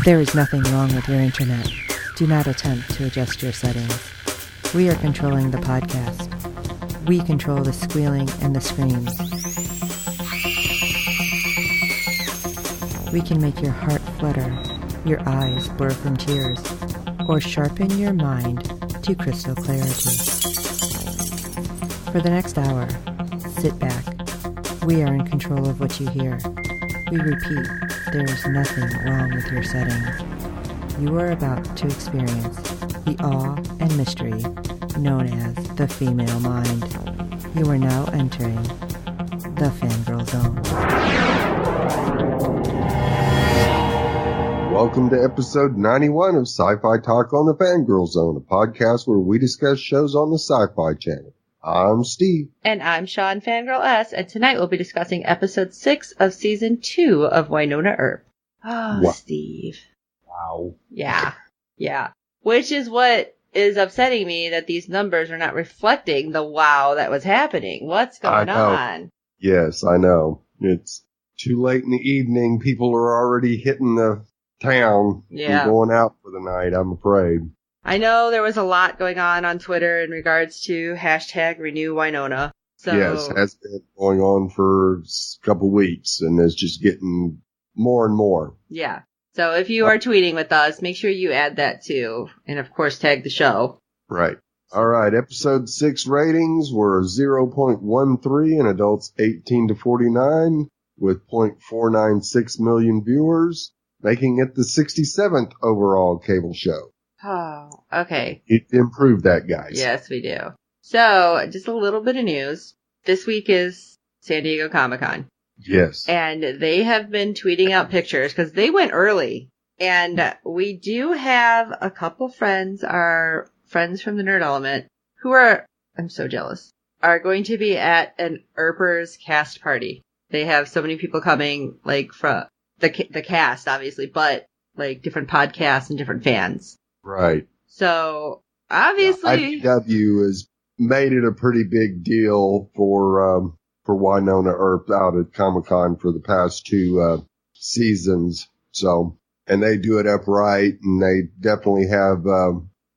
There is nothing wrong with your internet. Do not attempt to adjust your settings. We are controlling the podcast. We control the squealing and the screams. We can make your heart flutter, your eyes blur from tears, or sharpen your mind to crystal clarity. For the next hour, sit back. We are in control of what you hear. We repeat, there is nothing wrong with your settings. You are about to experience the awe and mystery known as the female mind. You are now entering the Fangirl Zone. Welcome to episode 91 of Sci-Fi Talk on the Fangirl Zone, a podcast where we discuss shows on the Sci-Fi Channel. I'm Steve. And I'm Sean, Fangirl S, and tonight we'll be discussing episode 6 of season 2 of Wynonna Earp. Oh, wow. Steve. Wow. Yeah. Which is what is upsetting me, that these numbers are not reflecting the wow that was happening. What's going on? Yes, I know. It's too late in the evening. People are already hitting the town and going out for the night, I'm afraid. I know there was a lot going on Twitter in regards to hashtag Renew Wynonna. So, yes, has been going on for a couple weeks, and it's just getting more and more. Yeah. So if you are tweeting with us, make sure you add that too. And of course, tag the show. Right. All right. Episode 6 ratings were 0.13 in adults 18 to 49 with 0.496 million viewers, making it the 67th overall cable show. Oh, okay. It improved that, guys. Yes, we do. So, just a little bit of news. This week is San Diego Comic-Con. Yes. And they have been tweeting out pictures because they went early. And we do have a couple friends, our friends from the Nerd Element, who are, I'm so jealous, are going to be at an Earpers cast party. They have so many people coming, like, from the cast, obviously, but, like, different podcasts and different fans. Right. So, obviously, IDW has made it a pretty big deal for Wynonna Earp out at Comic-Con for the past 2 seasons. So, and they do it upright, and they definitely have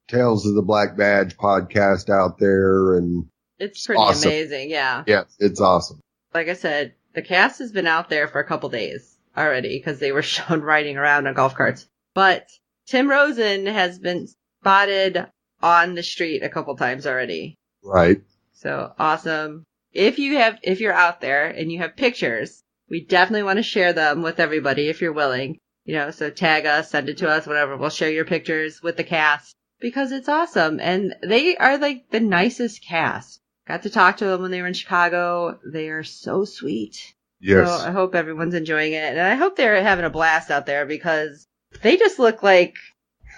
Tales of the Black Badge podcast out there, and it's pretty awesome. Amazing, yeah. Yeah, it's awesome. Like I said, the cast has been out there for a couple days already because they were shown riding around on golf carts. But Tim Rosen has been spotted on the street a couple times already. Right. So awesome. If you're out there and you have pictures, we definitely want to share them with everybody if you're willing. You know, so tag us, send it to us, whatever. We'll share your pictures with the cast because it's awesome. And they are like the nicest cast. Got to talk to them when they were in Chicago. They are so sweet. Yes. So I hope everyone's enjoying it. And I hope they're having a blast out there because they just look like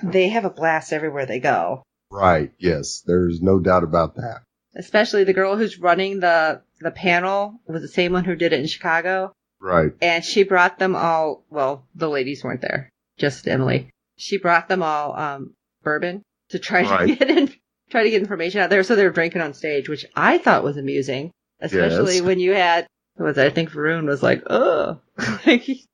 they have a blast everywhere they go. Right. Yes. There's no doubt about that. Especially the girl who's running the panel was the same one who did it in Chicago. Right. And she brought them all, well, the ladies weren't there, just Emily. She brought them all bourbon to try to get information out there. So they were drinking on stage, which I thought was amusing. Especially when you had, I think Varun was like, oh, he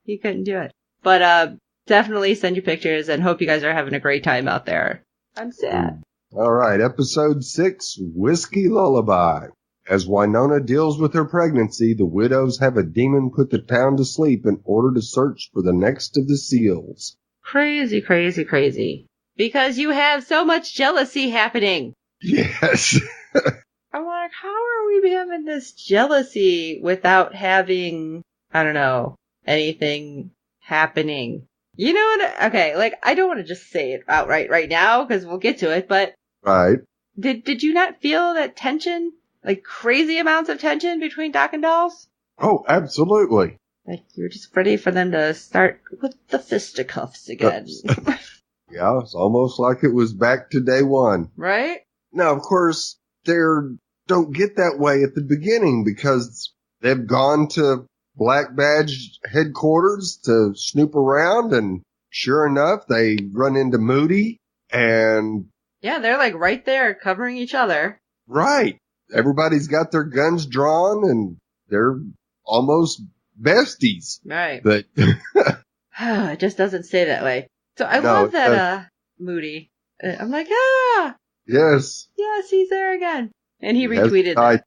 couldn't do it. But definitely send your pictures and hope you guys are having a great time out there. I'm sad. All right, episode 6, Whiskey Lullaby. As Wynonna deals with her pregnancy, the widows have a demon put the town to sleep in order to search for the next of the seals. Crazy, crazy, crazy. Because you have so much jealousy happening. Yes. I'm like, how are we having this jealousy without having, I don't know, anything happening? You know what? Okay, like, I don't want to just say it outright right now, because we'll get to it, but... Right. Did you not feel that tension? Like, crazy amounts of tension between Doc and Dolls? Oh, absolutely. Like, you were just ready for them to start with the fisticuffs again. Yeah, it's almost like it was back to day one. Right? Now, of course, they don't get that way at the beginning, because they've gone to Black Badge headquarters to snoop around, and sure enough, they run into Moody, and... Yeah, they're like right there covering each other. Right. Everybody's got their guns drawn, and they're almost besties. Right. But It just doesn't say that way. So I love that, Moody. I'm like, Yes. Yes, he's there again. And he retweeted that.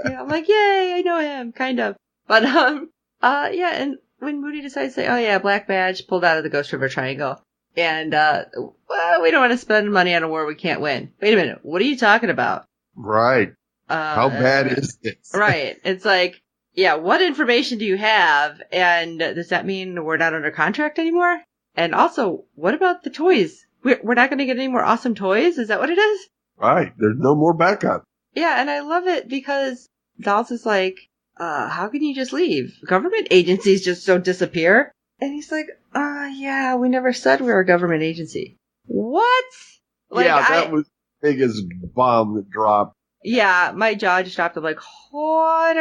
Yeah, I'm like, yay, I know him, kind of. But, yeah, and when Moody decides to say, oh yeah, Black Badge pulled out of the Ghost River Triangle. And, well, we don't want to spend money on a war we can't win. Wait a minute, what are you talking about? Right. How bad is this? Right. It's like, yeah, what information do you have? And does that mean we're not under contract anymore? And also, what about the toys? We're not going to get any more awesome toys? Is that what it is? Right. There's no more backup. Yeah, and I love it because Dolls is like, how can you just leave? Government agencies just don't disappear. And he's like, yeah, we never said we were a government agency. What? Like, yeah, that was the biggest bomb that dropped. Yeah, my jaw just dropped. I'm like, what?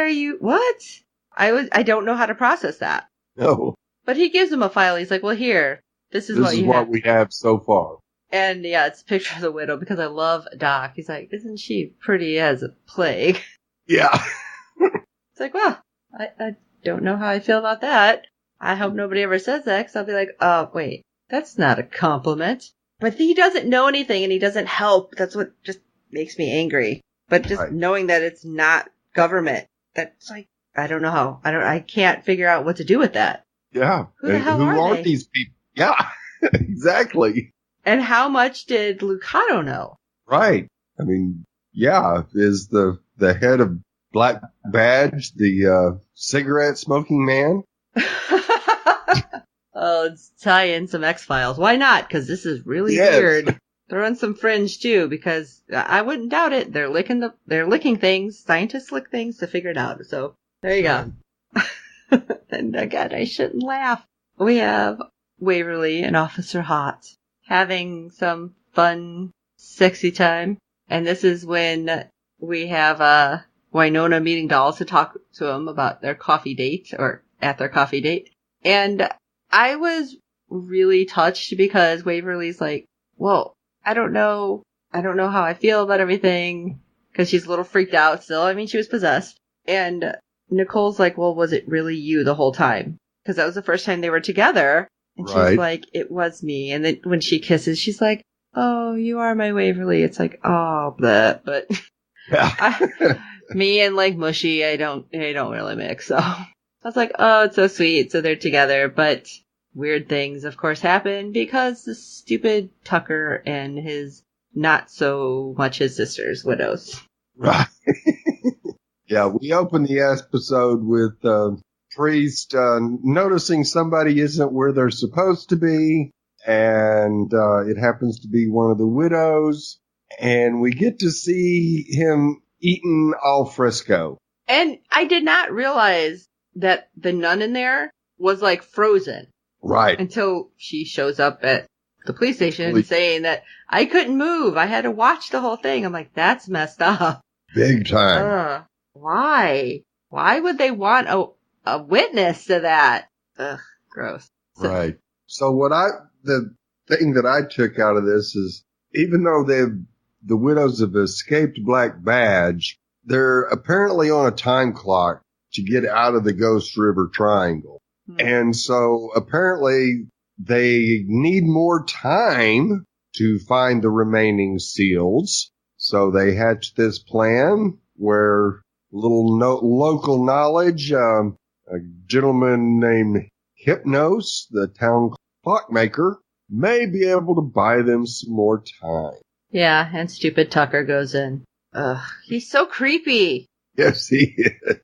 I don't know how to process that. No. But he gives him a file. He's like, well, here, this is what we have so far. And yeah, it's a picture of the widow because I love Doc. He's like, isn't she pretty as a plague? Yeah. It's like, well, I don't know how I feel about that. I hope nobody ever says that because I'll be like, oh, wait, that's not a compliment. But he doesn't know anything and he doesn't help. That's what just makes me angry. But just knowing that it's not government, that's like, I don't know how. I can't figure out what to do with that. Yeah. Who the hell are they? These people? Yeah, exactly. And how much did Lucado know? Right. I mean, yeah, is the head of Black Badge the cigarette smoking man? Oh, let's tie in some X-Files. Why not? Because this is really weird. Throw in some Fringe too, because I wouldn't doubt it. They're licking things. Scientists lick things to figure it out. So there you go. And again, I shouldn't laugh. We have Waverly and Officer Hot having some fun, sexy time. And this is when we have Wynonna meeting Dolls to talk to them about their coffee date, or at their coffee date. And I was really touched because Waverly's like, well, I don't know how I feel about everything, because she's a little freaked out still. I mean, she was possessed. And Nicole's like, well, was it really you the whole time? Because that was the first time they were together. And she's like, it was me. And then when she kisses, she's like, oh, you are my Waverly. It's like, oh, bleh. But me and like Mushy, they don't really mix. So I was like, oh, it's so sweet. So they're together. But weird things, of course, happen because the stupid Tucker and his not so much his sister's widows. Right. Yeah, we opened the episode with Priest noticing somebody isn't where they're supposed to be, and it happens to be one of the widows, and we get to see him eating al fresco. And I did not realize that the nun in there was like frozen. Right. Until she shows up at the police station saying that I couldn't move. I had to watch the whole thing. I'm like, that's messed up. Big time. Why? Why would they want a witness to that? Ugh, gross. Right. So the thing that I took out of this is, even though the widows have escaped Black Badge, they're apparently on a time clock to get out of the Ghost River Triangle. And so apparently they need more time to find the remaining seals. So they hatched this plan where local knowledge, a gentleman named Hypnos, the town clockmaker, may be able to buy them some more time. Yeah, and stupid Tucker goes in. Ugh, he's so creepy. Yes, he is.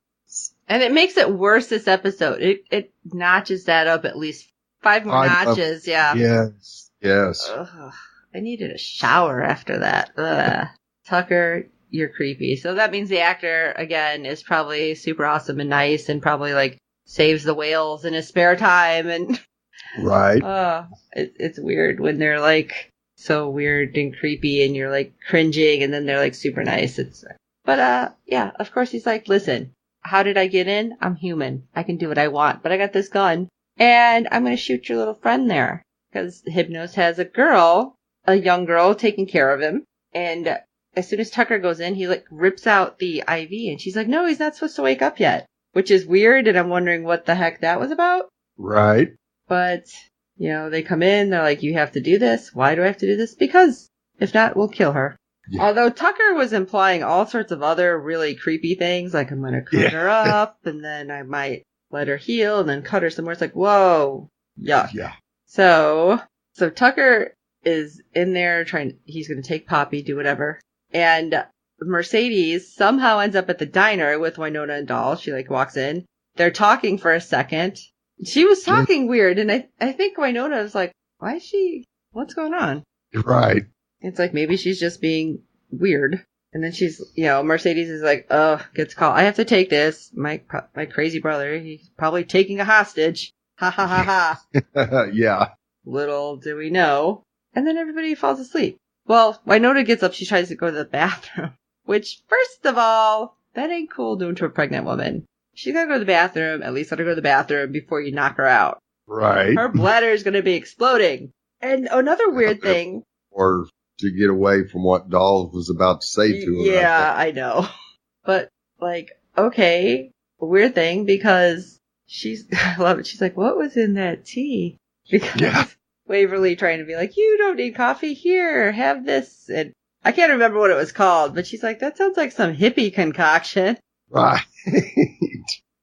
And it makes it worse this episode. It notches that up at least 5 more notches, yeah. Yes. Ugh, I needed a shower after that. Ugh. Tucker, you're creepy. So that means the actor, again, is probably super awesome and nice and probably, like, saves the whales in his spare time. And right. It's weird when they're, like, so weird and creepy and you're, like, cringing and then they're, like, super nice. But yeah, of course he's like, listen, how did I get in? I'm human. I can do what I want. But I got this gun and I'm going to shoot your little friend there. Because Hypnos has a young girl taking care of him. And as soon as Tucker goes in, he like rips out the IV and she's like, no, he's not supposed to wake up yet, which is weird. And I'm wondering what the heck that was about. Right. But, they come in, they're like, you have to do this. Why do I have to do this? Because if not, we'll kill her. Yeah. Although Tucker was implying all sorts of other really creepy things, like I'm going to cut her up, and then I might let her heal, and then cut her somewhere. It's like, whoa, yuck. Yeah. So Tucker is in there he's going to take Poppy, do whatever. And Mercedes somehow ends up at the diner with Wynonna and Doll. She walks in. They're talking for a second. She was talking weird, and I think Wynonna was like, what's going on? Right. It's like maybe she's just being weird. And then she's, Mercedes is like, gets called. I have to take this. My crazy brother, he's probably taking a hostage. Ha ha ha ha. Yeah. Little do we know. And then everybody falls asleep. Well, Wynonna gets up. She tries to go to the bathroom, which, first of all, that ain't cool doing to a pregnant woman. She's got to go to the bathroom. At least let her go to the bathroom before you knock her out. Right. Her bladder is going to be exploding. And another weird thing. Or to get away from what Doll was about to say to her. Yeah, I know. But, okay, a weird thing because I love it. She's like, what was in that tea? Because Waverly trying to be like, you don't need coffee. Here, have this. And I can't remember what it was called, but she's like, that sounds like some hippie concoction. Right.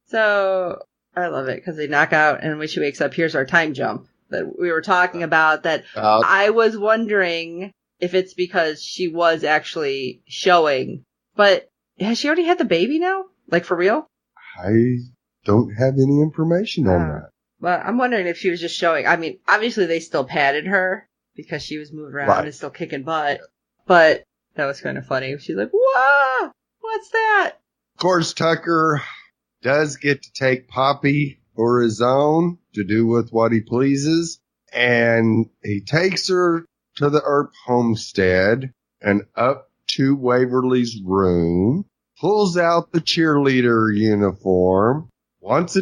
So I love it because they knock out, and when she wakes up, here's our time jump that we were talking about. That I was wondering if it's because she was actually showing, but has she already had the baby now? For real? I don't have any information on that. But I'm wondering if she was just showing. I mean, obviously they still patted her because she was moving around and still kicking butt. But that was kind of funny. She's like, whoa, what's that? Of course, Tucker does get to take Poppy for his own to do with what he pleases. And he takes her to the Earp homestead and up to Waverly's room, pulls out the cheerleader uniform, wants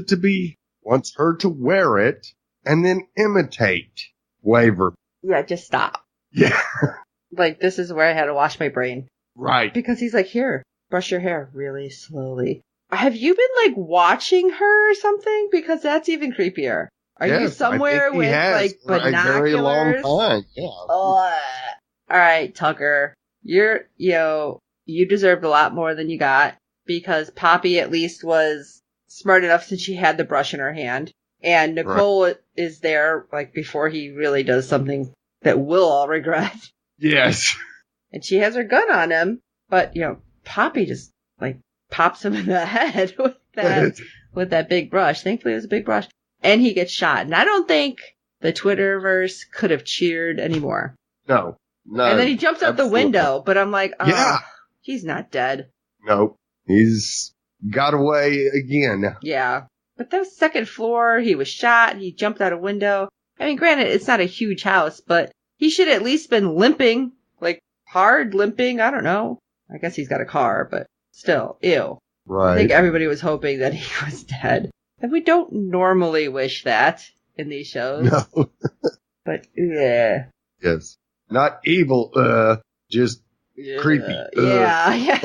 her to wear it, and then imitate Waverly. Yeah, just stop. Yeah. This is where I had to wash my brain. Right. Because he's like, here, brush your hair really slowly. Have you been, watching her or something? Because that's even creepier. Are you somewhere with, binoculars? A very long time, yeah. All right, Tucker. You deserved a lot more than you got. Because Poppy at least was smart enough since she had the brush in her hand. And Nicole is there, before he really does something that we'll all regret. Yes. And she has her gun on him. But, Poppy just, pops him in the head with that big brush. Thankfully, it was a big brush. And he gets shot. And I don't think the Twitterverse could have cheered anymore. No. And then he jumps out the window. But I'm like, he's not dead. Nope. He's got away again. Yeah. But that was second floor. He was shot. He jumped out a window. I mean, granted, it's not a huge house, but he should at least been limping. Hard limping. I don't know. I guess he's got a car, but still, ew. Right. I think everybody was hoping that he was dead. And we don't normally wish that in these shows. No. But, yeah. Yes. Not evil, just creepy. Yeah.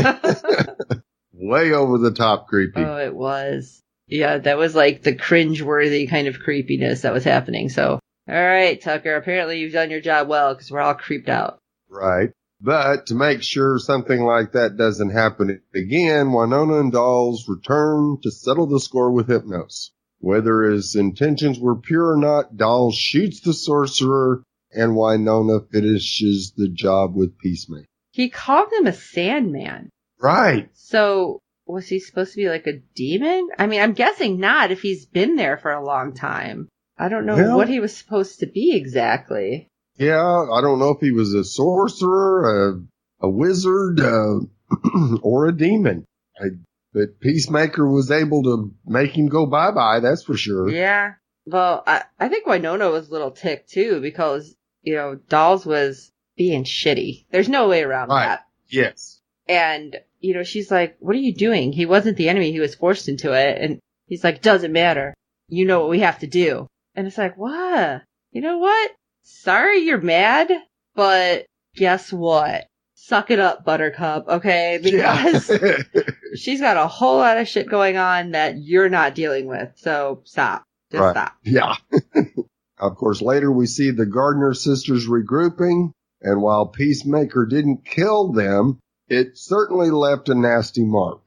Way over the top creepy. Oh, it was. Yeah, that was the cringe-worthy kind of creepiness that was happening. So, all right, Tucker, apparently you've done your job well because we're all creeped out. Right. But to make sure something like that doesn't happen again, Wynonna and Dolls return to settle the score with Hypnos. Whether his intentions were pure or not, Dolls shoots the sorcerer and Wynonna finishes the job with Peacemaker. He called him a Sandman. Right. So was he supposed to be a demon? I mean, I'm guessing not if he's been there for a long time. I don't know what he was supposed to be exactly. Yeah, I don't know if he was a sorcerer, a wizard, or a demon. But Peacemaker was able to make him go bye-bye, that's for sure. Yeah. Well, I think Wynonna was a little ticked, too, because, Dolls was being shitty. There's no way around that. Yes. And, she's like, what are you doing? He wasn't the enemy. He was forced into it. And he's like, doesn't matter. You know what we have to do. And it's like, what? You know what? Sorry you're mad, but guess what? Suck it up, Buttercup, okay? Because she's got a whole lot of shit going on that you're not dealing with. So stop. Just stop. Yeah. Of course, later we see the Gardner sisters regrouping, and while Peacemaker didn't kill them, it certainly left a nasty mark.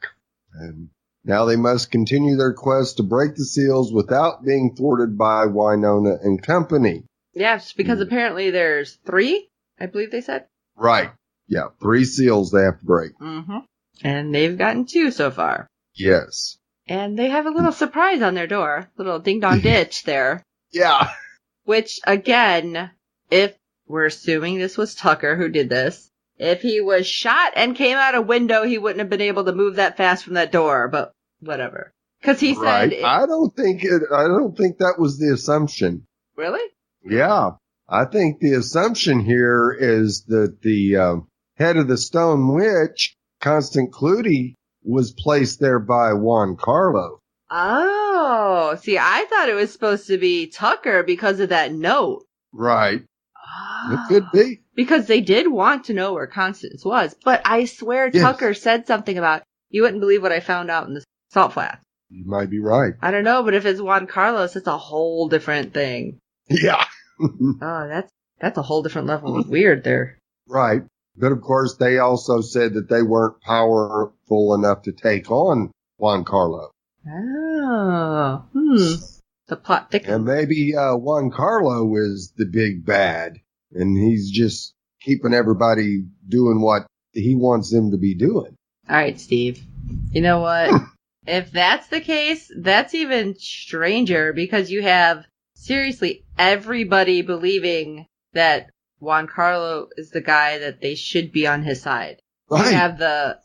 And now they must continue their quest to break the seals without being thwarted by Wynonna and company. Yes, because apparently there's 3, I believe they said. Right. Yeah, 3 seals they have to break. Mm-hmm. And they've gotten 2 so far. Yes. And they have a little surprise on their door. Little ding-dong ditch there. Yeah. Which, again, if we're assuming this was Tucker who did this, if he was shot and came out a window, he wouldn't have been able to move that fast from that door, but whatever. Because he said... I don't think that was the assumption. Really? Yeah. I think the assumption here is that the head of the Stone Witch, Constant Clutie, was placed there by Juan Carlo. Oh, see, I thought it was supposed to be Tucker because of that note. Right. Oh. It could be. Because they did want to know where Constance was, but I swear Tucker said something about, you wouldn't believe what I found out in the salt flats. You might be right. I don't know, but if it's Juan Carlos, it's a whole different thing. Yeah. Oh, that's a whole different level of weird there. Right. But of course, they also said that they weren't powerful enough to take on Juan Carlo. Oh. The plot thickens. And maybe Juan Carlo is the big bad, and he's just keeping everybody doing what he wants them to be doing. All right, Steve. You know what? If that's the case, that's even stranger because you have seriously everybody believing that Juan Carlo is the guy that they should be on his side. Right. You have the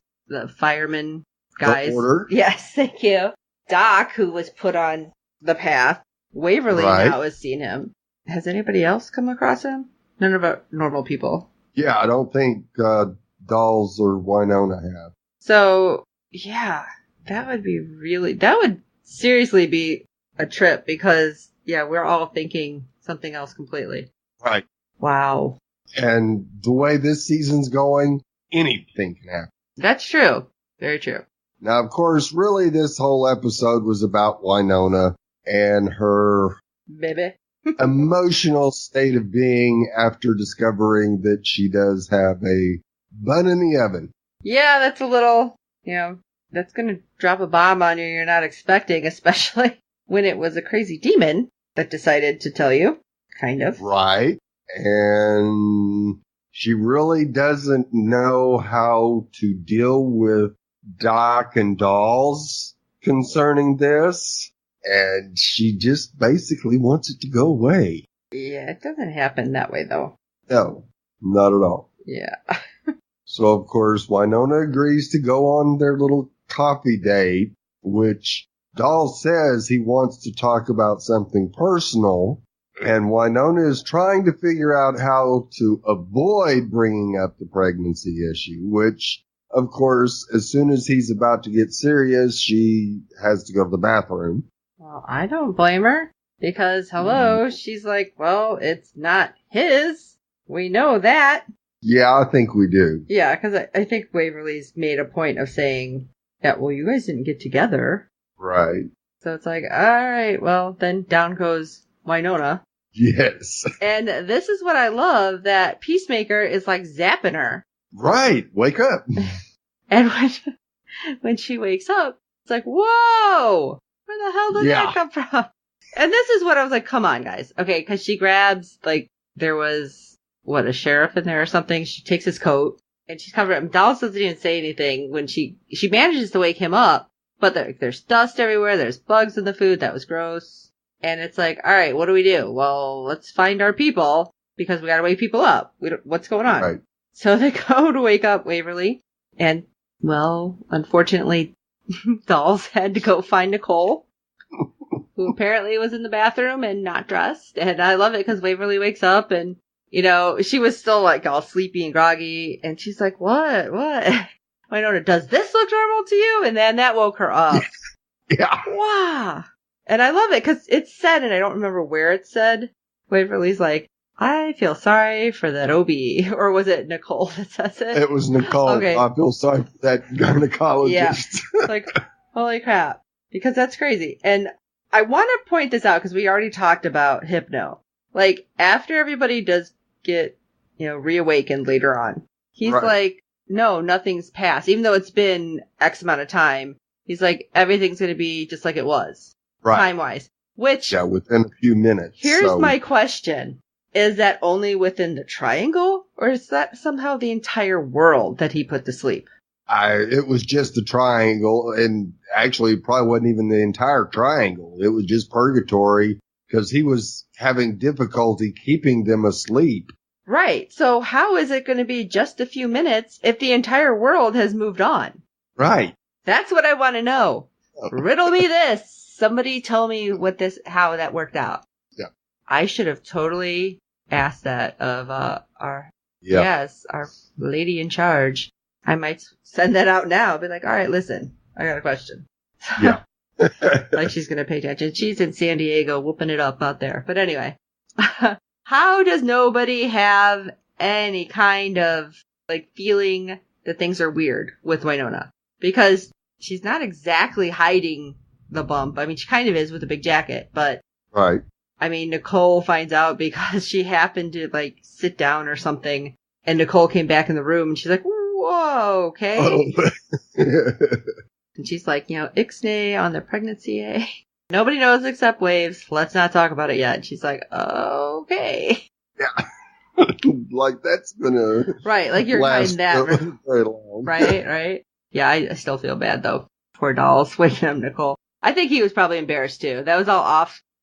fireman guys. The order. Yes, thank you. Doc, who was put on the path. Waverly now has seen him. Has anybody else come across him? None of our normal people. Yeah, I don't think Dolls or Wynonna have. So, yeah, that would seriously be a trip because, yeah, we're all thinking something else completely. Right. Wow. And the way this season's going, anything can happen. That's true. Very true. Now, of course, really this whole episode was about Wynonna and her emotional state of being after discovering that she does have a bun in the oven. Yeah, that's a little, that's going to drop a bomb on you you're not expecting, especially when it was a crazy demon that decided to tell you, kind of. Right. And she really doesn't know how to deal with Doc and Dolls concerning this. And she just basically wants it to go away. Yeah, it doesn't happen that way, though. No, not at all. Yeah. So, of course, Wynonna agrees to go on their little coffee date, which Dolls says he wants to talk about something personal. And Wynonna is trying to figure out how to avoid bringing up the pregnancy issue, which, of course, as soon as he's about to get serious, she has to go to the bathroom. Well, I don't blame her because, she's like, well, it's not his. We know that. Yeah, I think we do. Yeah, because I think Waverly's made a point of saying that, well, you guys didn't get together. Right. So it's like, all right, well, then down goes Wynonna. Yes. And this is what I love, that Peacemaker is like zapping her. Right. Wake up. And when she wakes up, it's like, whoa! Where the hell did that come from? And this is what I was like, come on, guys. Okay, because she grabs, there was, a sheriff in there or something. She takes his coat, and she's covering him. Dallas doesn't even say anything when she manages to wake him up, but there's dust everywhere. There's bugs in the food. That was gross. And it's like, all right, what do we do? Well, let's find our people, because we gotta wake people up. What's going on? Right. So they go to wake up Waverly, and, well, unfortunately, Dolls had to go find Nicole, who apparently was in the bathroom and not dressed. And I love it because Waverly wakes up and, she was still all sleepy and groggy. And she's like, what? Wynonna, does this look normal to you? And then that woke her up. Yeah. Wow. And I love it because it's said, and I don't remember where it said. Waverly's like, I feel sorry for that OB. Or was it Nicole that says it? It was Nicole. Okay. I feel sorry for that gynecologist. Yeah. It's like, holy crap. Because that's crazy. And I want to point this out because we already talked about Hypno. Like, after everybody does get, reawakened later on, he's like, no, nothing's passed. Even though it's been X amount of time, he's like, everything's going to be just like it was. Right. Time-wise. Which... Yeah, within a few minutes. Here's my question. Is that only within the triangle? Or is that somehow the entire world that he put to sleep? It was just the triangle, and actually probably wasn't even the entire triangle. It was just purgatory, because he was having difficulty keeping them asleep. Right. So how is it going to be just a few minutes if the entire world has moved on? Right. That's what I want to know. Riddle me this. Somebody tell me how that worked out. Yeah. I should have totally asked that of our lady in charge. I might send that out now. Be like, all right, listen, I got a question. Yeah. Like she's going to pay attention. She's in San Diego whooping it up out there. But anyway, how does nobody have any kind of like feeling that things are weird with Wynonna? Because she's not exactly hiding the bump. I mean, she kind of is with a big jacket, but right. I mean, Nicole finds out because she happened to like sit down or something, and Nicole came back in the room and she's like, whoa, okay. Oh. And she's like, ixnay on the pregnancy, eh? Nobody knows except Waves. Let's not talk about it yet. And she's like, okay. Yeah. Like that's gonna right, like you're hiding that very long. Right. Yeah, I still feel bad though. Poor dolls waking up Nicole. I think he was probably embarrassed too. That was all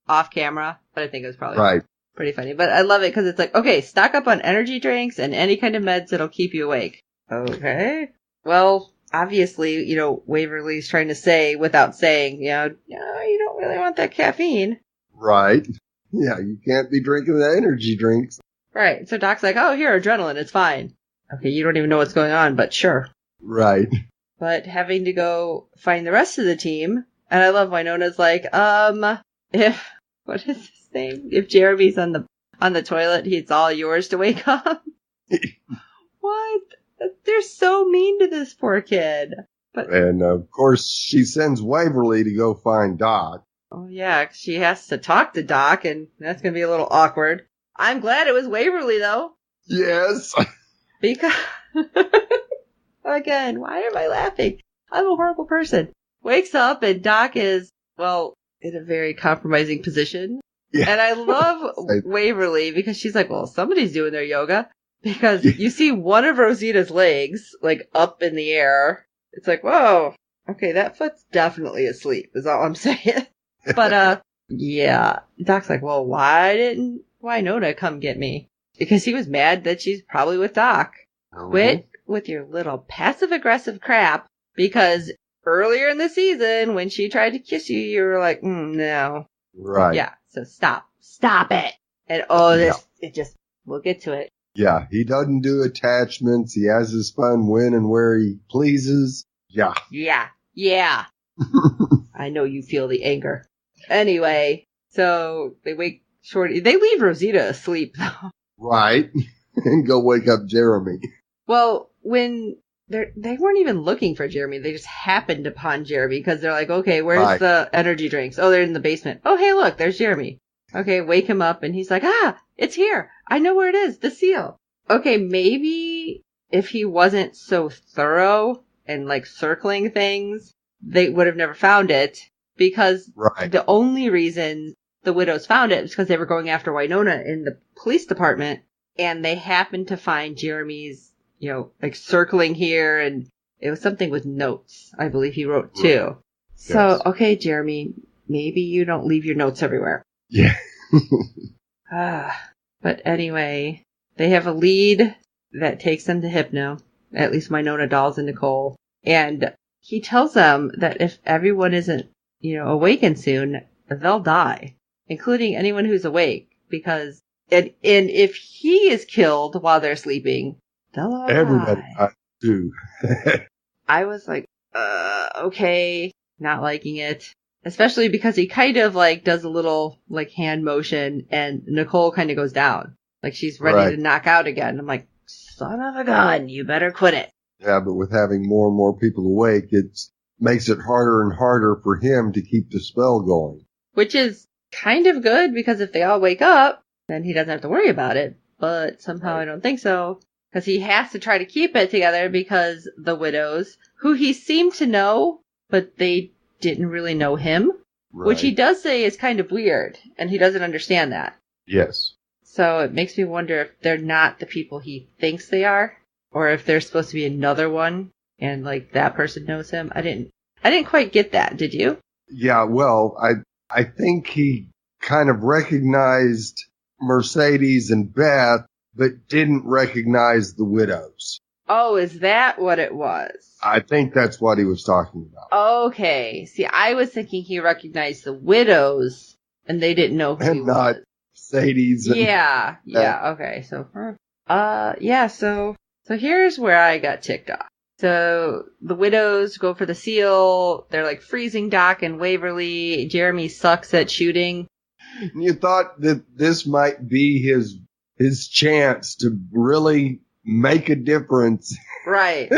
off camera, but I think it was probably pretty funny. But I love it because it's like, okay, stock up on energy drinks and any kind of meds that'll keep you awake. Okay. Well, obviously, Waverly's trying to say without saying, you don't really want that caffeine. Right. Yeah, you can't be drinking the energy drinks. Right. So Doc's like, oh, here, adrenaline, it's fine. Okay, you don't even know what's going on, but sure. Right. But having to go find the rest of the team, and I love Wynonna's like, what is his name? If Jeremy's on the toilet, it's all yours to wake up. What? They're so mean to this poor kid. And of course, she sends Waverly to go find Doc. Oh yeah, she has to talk to Doc, and that's gonna be a little awkward. I'm glad it was Waverly though. Yes. Because again, why am I laughing? I'm a horrible person. Wakes up and Doc is, in a very compromising position. Yeah. And I love Waverly because she's like, well, somebody's doing their yoga. Because you see one of Rosita's legs, like, up in the air. It's like, whoa, okay, that foot's definitely asleep, is all I'm saying. But, yeah. Doc's like, well, why didn't Wynonna come get me? Because he was mad that she's probably with Doc. Quit with your little passive-aggressive crap, because earlier in the season, when she tried to kiss you, you were like, no. Right. Yeah, so stop it. And we'll get to it. Yeah, he doesn't do attachments. He has his fun when and where he pleases. Yeah. Yeah. I know you feel the anger. Anyway, so they wake Shorty. They leave Rosita asleep, though. Right. And go wake up Jeremy. Well, when they weren't even looking for Jeremy. They just happened upon Jeremy because they're like, okay, where's the energy drinks? Oh, they're in the basement. Oh, hey, look, there's Jeremy. Okay, wake him up, and he's like, it's here. I know where it is, the seal. Okay, maybe if he wasn't so thorough and, like, circling things, they would have never found it, because the only reason the widows found it was because they were going after Wynonna in the police department, and they happened to find Jeremy's, circling here, and it was something with notes, I believe he wrote, too. Yes. So, okay, Jeremy, maybe you don't leave your notes everywhere. Yeah. But anyway, they have a lead that takes them to Hypno, at least Wynonna, Dolls, and Nicole. And he tells them that if everyone isn't, awakened soon, they'll die, including anyone who's awake, because, and if he is killed while they're sleeping, they'll all everybody die. Too. I was like, okay, not liking it. Especially because he kind of, does a little, hand motion, and Nicole kind of goes down. Like, she's ready to knock out again. I'm like, son of a gun, you better quit it. Yeah, but with having more and more people awake, it makes it harder and harder for him to keep the spell going. Which is kind of good, because if they all wake up, then he doesn't have to worry about it. But somehow I don't think so. Because he has to try to keep it together because the widows, who he seemed to know, but they didn't really know him. Right. Which he does say is kind of weird, and he doesn't understand that. Yes. So it makes me wonder if they're not the people he thinks they are, or if there's supposed to be another one, and like that person knows him. I didn't quite get that. Did you? Yeah. Well, I think he kind of recognized Mercedes and Beth, but didn't recognize the widows. Oh, is that what it was? I think that's what he was talking about. Okay. See, I was thinking he recognized the widows, and they didn't know who he was. Not Mercedes. Yeah. Okay. So, So here's where I got ticked off. So the widows go for the seal. They're like freezing Doc and Waverly. Jeremy sucks at shooting. You thought that this might be his chance to really make a difference. Right.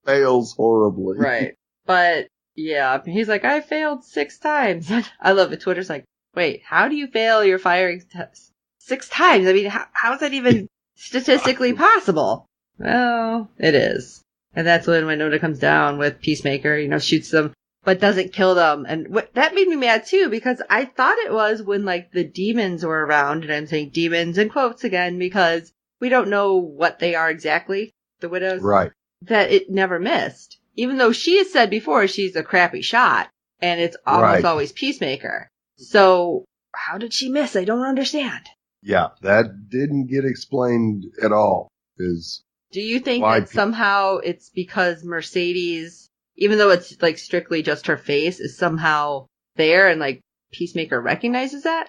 Fails horribly. Right. But yeah, he's like, I failed 6 times. I love it. Twitter's like, wait, how do you fail your firing test 6 times? I mean, how is that even statistically possible? Well, it is. And that's when Wynonna comes down with Peacemaker, shoots them, but doesn't kill them. And that made me mad too, because I thought it was when like the demons were around, and I'm saying demons in quotes again, because we don't know what they are exactly, the widows. Right. That it never missed. Even though she has said before she's a crappy shot, and it's almost always Peacemaker. So how did she miss? I don't understand. Yeah, that didn't get explained at all. Do you think that somehow it's because Mercedes, even though it's like strictly just her face, is somehow there and like Peacemaker recognizes that?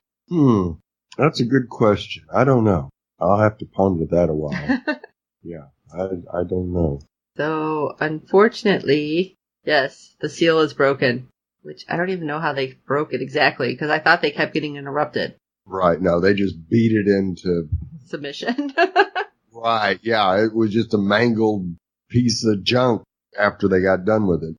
That's a good question. I don't know. I'll have to ponder that a while. Yeah, I don't know. So, unfortunately, yes, the seal is broken, which I don't even know how they broke it exactly, because I thought they kept getting interrupted. Right, no, they just beat it into submission. Right, yeah, it was just a mangled piece of junk after they got done with it.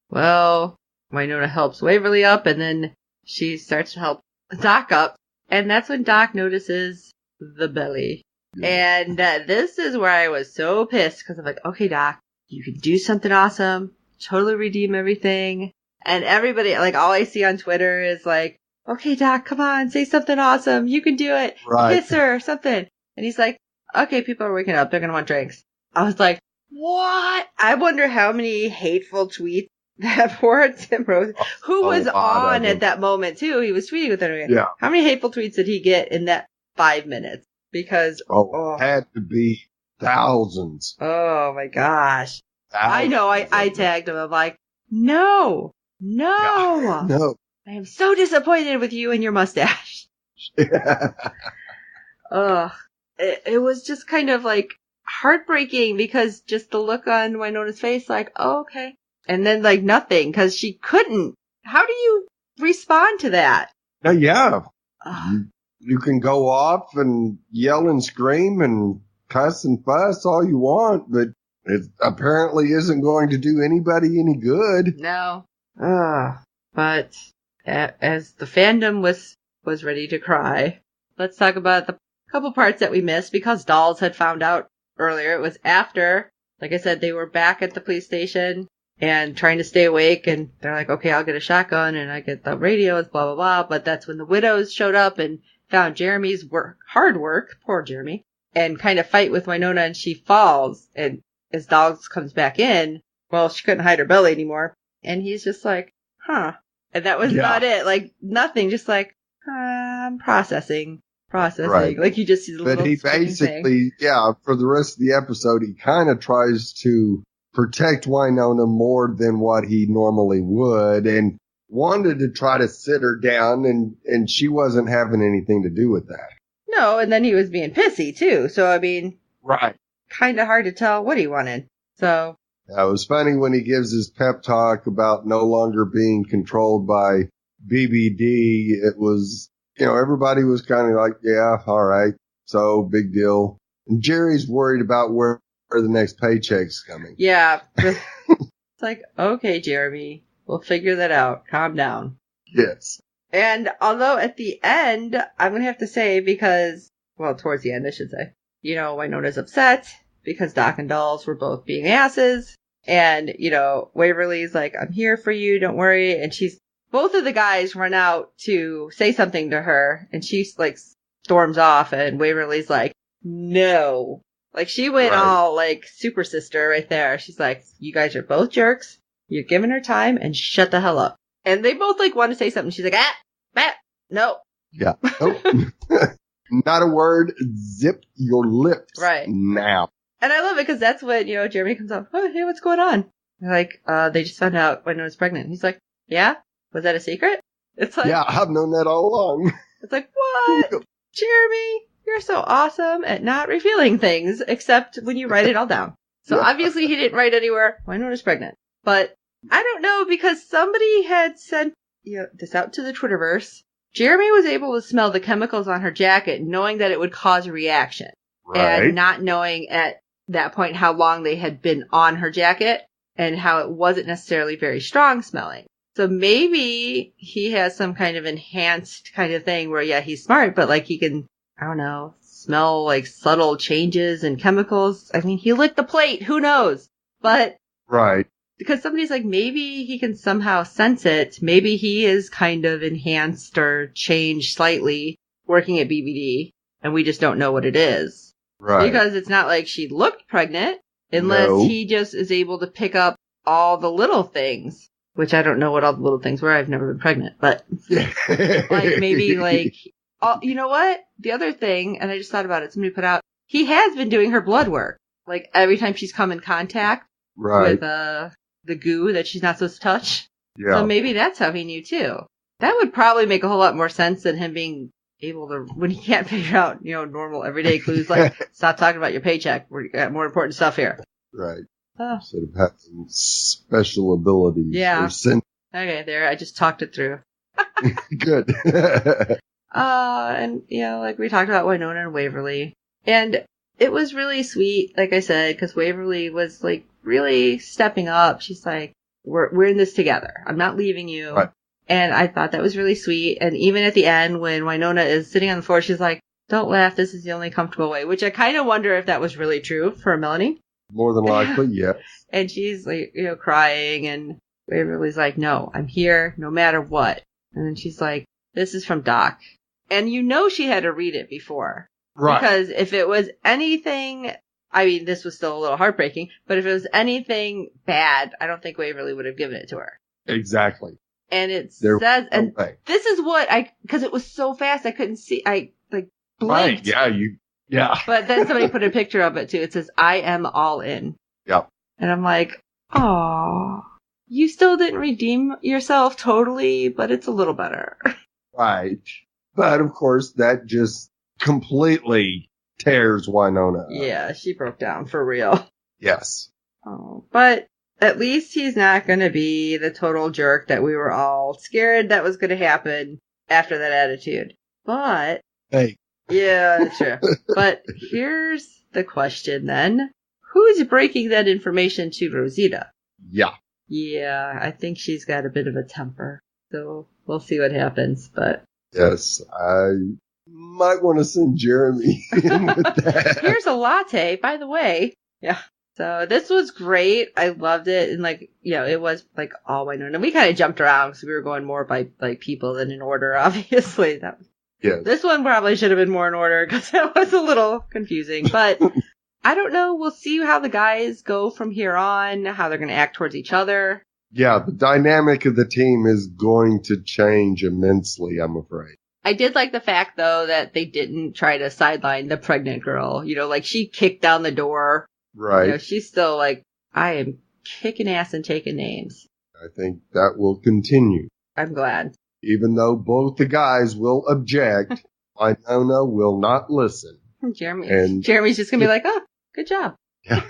Well, Wynonna helps Waverly up, and then she starts to help Doc up, and that's when Doc notices the belly. Yeah. And this is where I was so pissed, because I'm like, okay, Doc, you can do something awesome, totally redeem everything. And everybody, like, all I see on Twitter is like, okay, Doc, come on, say something awesome, you can do it, right. Kiss her, something. And he's like, okay, people are waking up, they're gonna want drinks. I was like, what? I wonder how many hateful tweets that poor Tim Rose, who was on at that moment too, he was tweeting with her. Yeah. How many hateful tweets did he get in that 5 minutes? Because, it had to be thousands. Oh my gosh. Thousands. I know, I tagged him. I'm like, no. Yeah, no. I am so disappointed with you and your mustache. It was just kind of like heartbreaking, because just the look on Wynonna's face, like, oh, okay. And then like nothing, because she couldn't. How do you respond to that? Yeah. You can go off and yell and scream and cuss and fuss all you want, but it apparently isn't going to do anybody any good. No. But as the fandom was ready to cry, let's talk about the couple parts that we missed, because Dolls had found out earlier. It was after, like I said, they were back at the police station and trying to stay awake, and they're like, okay, I'll get a shotgun and I get the radios, blah, blah, blah. But that's when the widows showed up and found Jeremy's hard work, poor Jeremy, and kind of fight with Wynonna, and she falls. And as Dolls comes back in, well, she couldn't hide her belly anymore. And he's just like, huh. And that was about it. Like, nothing. Just like, I'm processing. Right. Like, he just sees a little But he basically, for the rest of the episode, he kind of tries to protect Wynonna more than what he normally would, and wanted to try to sit her down, and she wasn't having anything to do with that. No, and then he was being pissy, too. So, I mean, right. Kind of hard to tell what he wanted. So. It was funny when he gives his pep talk about no longer being controlled by BBD. It was, everybody was kind of like, yeah, all right, so big deal. And Jerry's worried about where the next paycheck's coming. Yeah. It's like, okay, Jeremy, we'll figure that out. Calm down. Yes. And although at the end, I'm going to have to say because, well, towards the end, I should say, you know, Wynonna's upset because Doc and Dolls were both being asses. And, you know, Waverly's like, I'm here for you, don't worry. And both of the guys run out to say something to her. And she's like, storms off. And Waverly's like, no. Like, she went all like super sister right there. She's like, you guys are both jerks. You're giving her time and shut the hell up. And they both like want to say something. She's like, no. Yeah. Nope. Not a word. Zip your lips. Right. Now. And I love it because that's when, you know, Jeremy comes up. Oh, hey, what's going on? They're like, they just found out Wynonna's pregnant. He's like, yeah? Was that a secret? It's like, yeah, I've known that all along. It's like, what? Jeremy, you're so awesome at not revealing things except when you write it all down. So obviously he didn't write anywhere, Wynonna's pregnant. But I don't know because somebody had sent this out to the Twitterverse. Jeremy was able to smell the chemicals on her jacket, knowing that it would cause a reaction. Right. And not knowing at that point how long they had been on her jacket and how it wasn't necessarily very strong smelling. So maybe he has some kind of enhanced kind of thing where, yeah, he's smart, but like he can, I don't know, smell like subtle changes in chemicals. I mean, he licked the plate. Who knows? But right. Because somebody's like, maybe he can somehow sense it. Maybe he is kind of enhanced or changed slightly working at BBD and we just don't know what it is. Right. Because it's not like she looked pregnant unless he just is able to pick up all the little things, which I don't know what all the little things were. I've never been pregnant, but like maybe like, you know what? The other thing, and I just thought about it, somebody put out, he has been doing her blood work. Like every time she's come in contact with the goo that she's not supposed to touch. Yeah. So maybe that's how he knew too. That would probably make a whole lot more sense than him being able to, when he can't figure out, you know, normal everyday clues like, stop talking about your paycheck. We got more important stuff here. Right. Sort of have some special abilities. Yeah. Okay, there. I just talked it through. Good. And, you know, like we talked about Wynonna and Waverly. And it was really sweet, like I said, because Waverly was like really stepping up. She's like, we're in this together. I'm not leaving you. Right. And I thought that was really sweet. And even at the end, when Wynonna is sitting on the floor, she's like, don't laugh. This is the only comfortable way, which I kind of wonder if that was really true for Melanie. More than likely, yes. And she's like, you know, crying and Waverly's like, no, I'm here no matter what. And then she's like, this is from Doc. And you know she had to read it before. Right. Because if it was anything, I mean, this was still a little heartbreaking, but if it was anything bad, I don't think Waverly would have given it to her. Exactly. And it says, and this is what because it was so fast, I couldn't see, I like blinked. Right, yeah. But then somebody put a picture of it too. It says, I am all in. Yep. And I'm like, aw, you still didn't redeem yourself totally, but it's a little better. Right. But of course, that just completely tears Wynonna. Yeah, she broke down for real. Yes. Oh, but at least he's not going to be the total jerk that we were all scared that was going to happen after that attitude. But hey. Yeah, true. But here's the question then. Who's breaking that information to Rosita? Yeah. Yeah, I think she's got a bit of a temper. So we'll see what happens, but. Yes, I might want to send Jeremy in with that. Here's a latte, by the way. Yeah. So this was great. I loved it. And like, you know, it was like all Wynonna. We kind of jumped around because we were going more by like people than in order, obviously. That was. Yes. This one probably should have been more in order because it was a little confusing, but I don't know. We'll see how the guys go from here on, how they're going to act towards each other. Yeah, the dynamic of the team is going to change immensely, I'm afraid. I did like the fact, though, that they didn't try to sideline the pregnant girl. You know, like she kicked down the door. Right. You know, she's still like, I am kicking ass and taking names. I think that will continue. I'm glad. Even though both the guys will object, Wynonna will not listen. Jeremy's just going to be like, oh, good job. Yeah.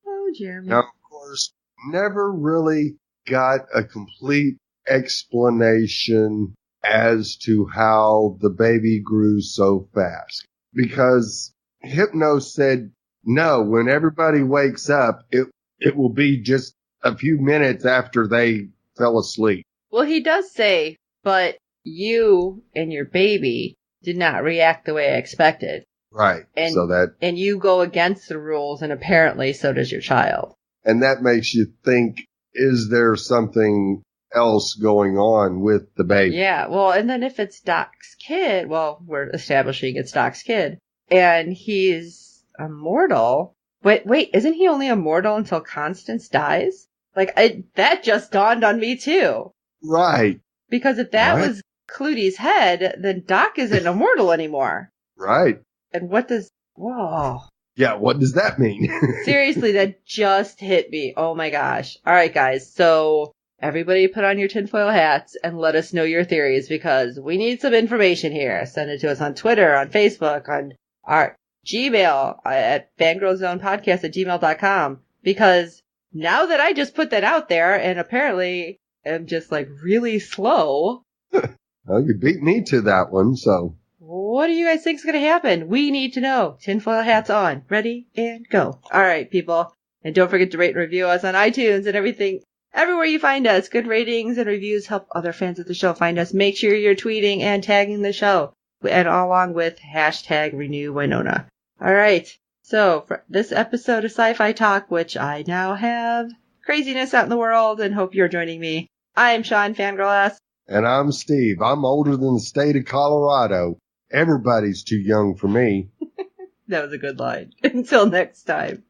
Oh, Jeremy. Now, of course, never really got a complete explanation as to how the baby grew so fast. Because Hypno said, no, when everybody wakes up, it will be just a few minutes after they fell asleep. Well, he does say, but you and your baby did not react the way I expected. Right. And you go against the rules, and apparently so does your child. And that makes you think, is there something else going on with the baby? Yeah, well, and then if it's Doc's kid, well, we're establishing it's Doc's kid, and he's immortal. Wait, isn't he only immortal until Constance dies? That just dawned on me, too. Right. Because if that was Clutie's head, then Doc isn't immortal anymore. Right. And whoa. Yeah, what does that mean? Seriously, that just hit me. Oh my gosh. All right, guys. So everybody put on your tinfoil hats and let us know your theories, because we need some information here. Send it to us on Twitter, on Facebook, on our Gmail at fangirlzonepodcast@gmail.com, because now that I just put that out there and apparently am just really slow. Well, you beat me to that one, so. What do you guys think is going to happen? We need to know. Tinfoil hats on. Ready and go. All right, people. And don't forget to rate and review us on iTunes and everything. Everywhere you find us. Good ratings and reviews help other fans of the show find us. Make sure you're tweeting and tagging the show. And along with #RenewWynonna. All right. So for this episode of Sci-Fi Talk, which I now have craziness out in the world and hope you're joining me. I'm Sean, Fangirl S. And I'm Steve. I'm older than the state of Colorado. Everybody's too young for me. That was a good line. Until next time.